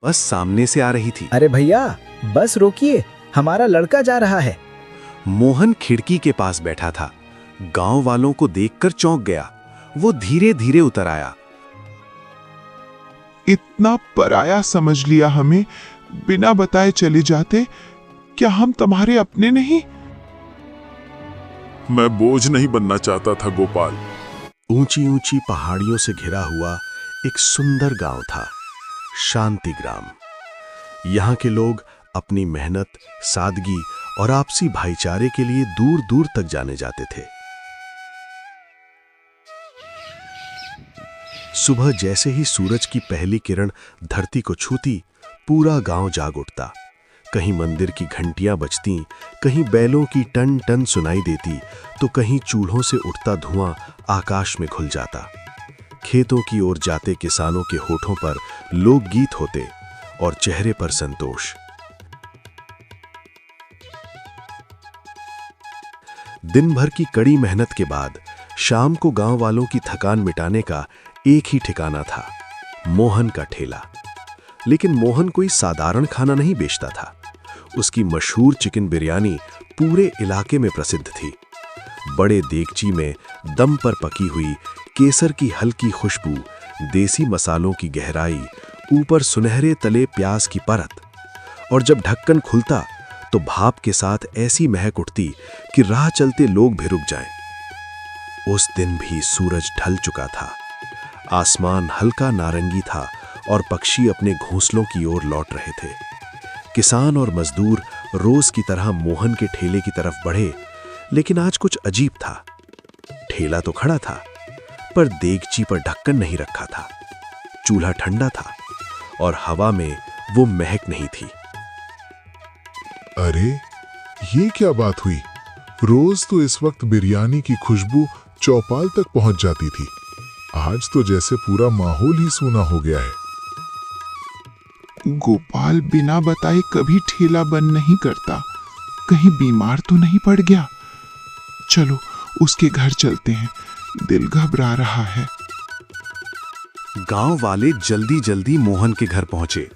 बस सामने से आ रही थी। अरे भैया, बस रोकिए, हमारा लड़का जा रहा है। मोहन खिड़की के पास बैठा था। गांव वालों को देखकर चौंक गया। वो धीरे धीरे उतर आया। इतना पराया समझ लिया हमें, बिना बताए चले जाते। क्या हम तुम्हारे अपने नहीं? मैं बोझ नहीं बनना चाहता था गोपाल। ऊंची ऊंची पहाड़ियों से घिरा हुआ एक सुंदर गांव था, शांति ग्राम। यहाँ के लोग अपनी मेहनत, सादगी और आपसी भाईचारे के लिए दूर दूर तक जाने जाते थे। सुबह जैसे ही सूरज की पहली किरण धरती को छूती, पूरा गांव जाग उठता। कहीं मंदिर की घंटियां बजती, कहीं बैलों की टन टन सुनाई देती, तो कहीं चूल्हों से उठता धुआं आकाश में घुल जाता। खेतों की ओर जाते किसानों के होठों पर लोकगीत होते और चेहरे पर संतोष। दिन भर की कड़ी मेहनत के बाद शाम को गांव वालों की थकान मिटाने का एक ही ठिकाना था, मोहन का ठेला। लेकिन मोहन कोई साधारण खाना नहीं बेचता था। उसकी मशहूर चिकन बिरयानी पूरे इलाके में प्रसिद्ध थी। बड़े देगची में दम पर पकी हुई केसर की हल्की खुशबू, देसी मसालों की गहराई, ऊपर सुनहरे तले प्याज की परत, और जब ढक्कन खुलता तो भाप के साथ ऐसी महक उठती कि राह चलते लोग भी रुक जाएं। उस दिन भी सूरज ढल चुका था। आसमान हल्का नारंगी था और पक्षी अपने घोंसलों की ओर लौट रहे थे। किसान और मजदूर रोज की तरह मोहन के ठेले की तरफ बढ़े, लेकिन आज कुछ अजीब था। ठेला तो खड़ा था, पर देगची पर ढक्कन नहीं रखा था। चूल्हा ठंडा था और हवा में वो महक नहीं थी। अरे, ये क्या बात हुई? रोज तो इस वक्त बिरयानी की खुशबू चौपाल तक पहुंच जाती थी। आज तो जैसे पूरा माहौल ही सूना हो गया है। गोपाल बिना बताए कभी ठेला बंद नहीं करता। कहीं बीमार तो नहीं पड़ गया? चलो उसके घर चलते हैं, दिल घबरा रहा है। गांव वाले जल्दी जल्दी मोहन के घर पहुंचे।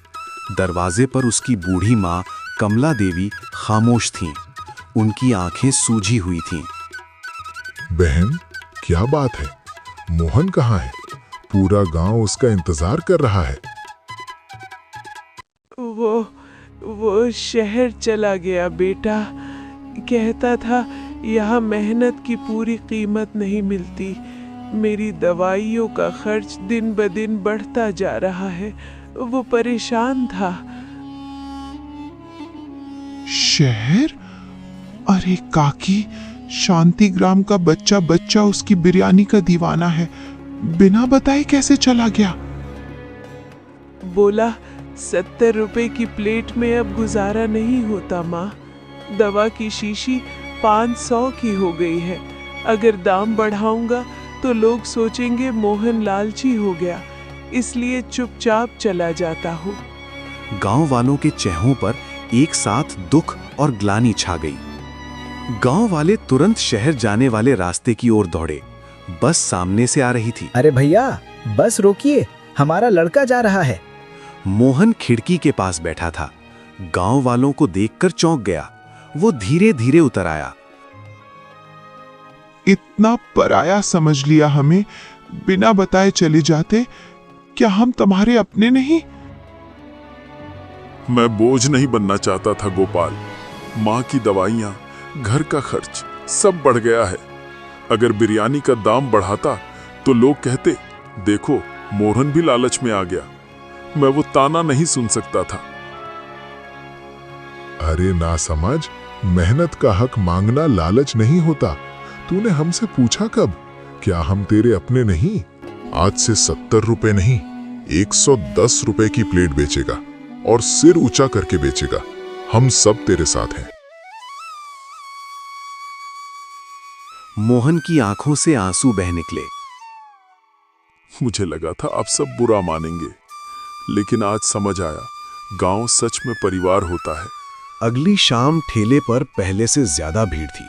दरवाजे पर उसकी बूढ़ी मां कमला देवी खामोश थीं। उनकी आंखें सूजी हुई थीं। बहन, क्या बात है? मोहन कहाँ है? पूरा गांव उसका इंतजार कर रहा है। वो शहर चला गया बेटा। कहता था यहाँ मेहनत की पूरी कीमत नहीं मिलती। मेरी दवाइयों का खर्च दिन ब दिन बढ़ता जा रहा है। वो परेशान था। शहर? अरे काकी, शांति ग्राम का बच्चा उसकी बिरयानी का दीवाना है। बिना बताए कैसे चला गया? बोला 70 रुपए की प्लेट में अब गुजारा नहीं होता माँ। दवा की शीशी 500 की हो गई है। अगर दाम बढ़ाऊंगा तो लोग सोचेंगे मोहन लालची हो गया, इसलिए चुपचाप चला जाता हूँ। गांव वालों के चेहरों पर एक साथ दुख और ग्लानि छा गई। गांव वाले तुरंत शहर जाने वाले रास्ते की ओर दौड़े। बस सामने से आ रही थी। अरे भैया, बस रोकिए, हमारा लड़का जा रहा है। मोहन खिड़की के पास बैठा था। गांव वालों को देखकर चौंक गया। वो धीरे धीरे उतर आया। इतना पराया समझ लिया हमें, बिना बताए चले जाते। क्या हम तुम्हारे अपने नहीं? मैं बोझ नहीं बनना चाहता था गोपाल। माँ की दवाइयाँ, घर का खर्च सब बढ़ गया है। अगर बिरयानी का दाम बढ़ाता तो लोग कहते, देखो मोहन भी लालच में आ गया। मैं वो ताना नहीं सुन सकता था। अरे ना समझ, मेहनत का हक मांगना लालच नहीं होता। तूने हमसे पूछा कब? क्या हम तेरे अपने नहीं? आज से 70 रुपए नहीं, 110 रुपए की प्लेट बेचेगा और सिर ऊंचा करके बेचेगा। हम सब तेरे साथ हैं। मोहन की आंखों से आंसू बह निकले। मुझे लगा था आप सब बुरा मानेंगे, लेकिन आज समझ आया, गांव सच में परिवार होता है। अगली शाम ठेले पर पहले से ज्यादा भीड़ थी।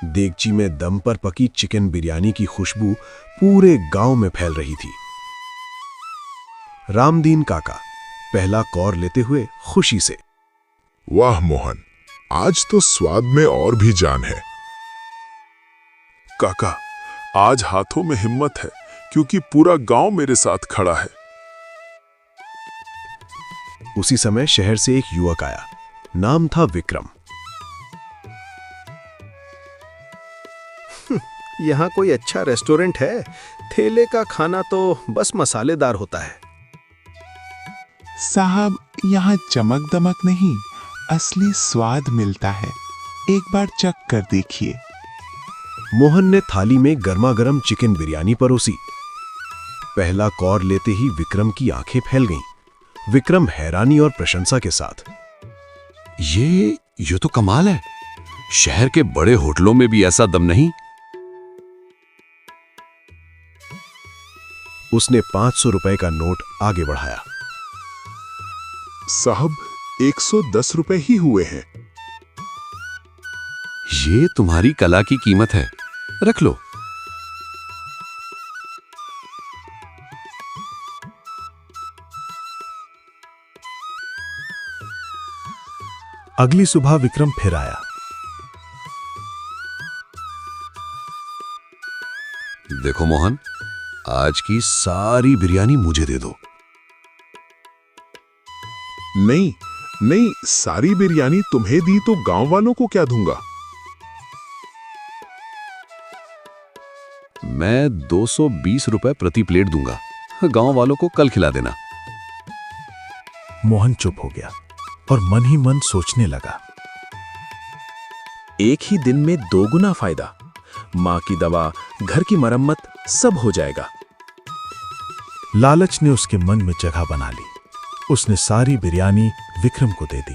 देगची में दम पर पकी चिकन बिरयानी की खुशबू पूरे गांव में फैल रही थी। रामदीन काका, पहला कौर लेते हुए खुशी से। वाह मोहन, आज तो स्वाद में और भी जान है। काका, आज हाथों में हिम्मत है क्योंकि पूरा गांव मेरे साथ खड़ा है। उसी समय शहर से एक युवक आया। नाम था विक्रम। यहाँ कोई अच्छा रेस्टोरेंट है? ठेले का खाना तो बस मसालेदार होता है। साहब, यहाँ चमक दमक नहीं, असली स्वाद मिलता है। एक बार चख कर देखिए। मोहन ने थाली में गर्मा-गर्म चिकन बिरयानी परोसी। पहला कौर लेते ही विक्रम की आंखें फैल गईं। विक्रम हैरानी और प्रशंसा के साथ, ये तो कमाल है। शहर के बड़े होटलों में भी ऐसा दम नहीं। उसने 500 रुपए का नोट आगे बढ़ाया। साहब, 110 रुपए ही हुए हैं। ये तुम्हारी कला की कीमत है, रख लो। अगली सुबह विक्रम फिर आया। देखो मोहन, आज की सारी बिरयानी मुझे दे दो। नहीं नहीं, सारी बिरयानी तुम्हें दी तो गांव वालों को क्या दूंगा? मैं 220 रुपए प्रति प्लेट दूंगा। गांव वालों को कल खिला देना। मोहन चुप हो गया और मन ही मन सोचने लगा। एक ही दिन में 2 गुना फायदा। माँ की दवा, घर की मरम्मत, सब हो जाएगा। लालच ने उसके मन में जगह बना ली। उसने सारी बिरयानी विक्रम को दे दी।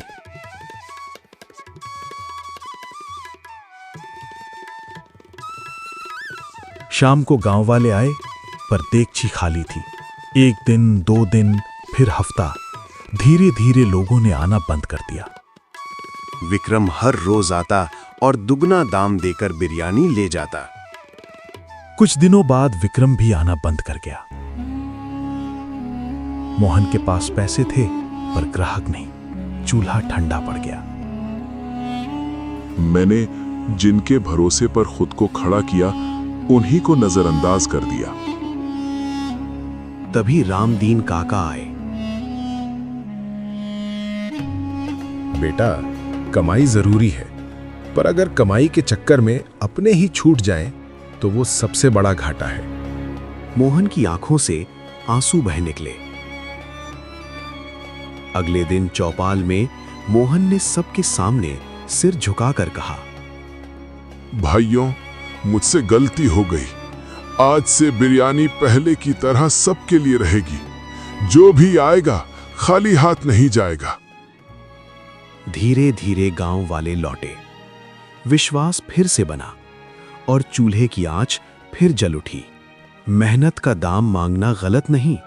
शाम को गांव वाले आए, पर देगची खाली थी। 1 दिन, 2 दिन, फिर हफ्ता। धीरे धीरे लोगों ने आना बंद कर दिया। विक्रम हर रोज आता और दुगना दाम देकर बिरयानी ले जाता। कुछ दिनों बाद विक्रम भी आना बंद कर गया। मोहन के पास पैसे थे, पर ग्राहक नहीं। चूल्हा ठंडा पड़ गया। मैंने जिनके भरोसे पर खुद को खड़ा किया, उन्हीं को नजरअंदाज कर दिया। तभी रामदीन काका आए। बेटा, कमाई जरूरी है, पर अगर कमाई के चक्कर में अपने ही छूट जाएं, तो वो सबसे बड़ा घाटा है। मोहन की आंखों से आंसू बह निकले। अगले दिन चौपाल में मोहन ने सबके सामने सिर झुकाकर कहा, भाइयों, मुझसे गलती हो गई। आज से बिरयानी पहले की तरह सबके लिए रहेगी। जो भी आएगा खाली हाथ नहीं जाएगा। धीरे धीरे गांव वाले लौटे। विश्वास फिर से बना और चूल्हे की आंच फिर जल उठी। मेहनत का दाम मांगना गलत नहीं,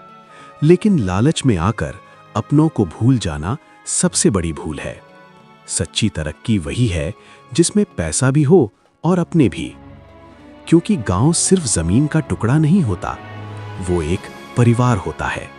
लेकिन लालच में आकर अपनों को भूल जाना सबसे बड़ी भूल है। सच्ची तरक्की वही है जिसमें पैसा भी हो और अपने भी, क्योंकि गांव सिर्फ जमीन का टुकड़ा नहीं होता, वो एक परिवार होता है।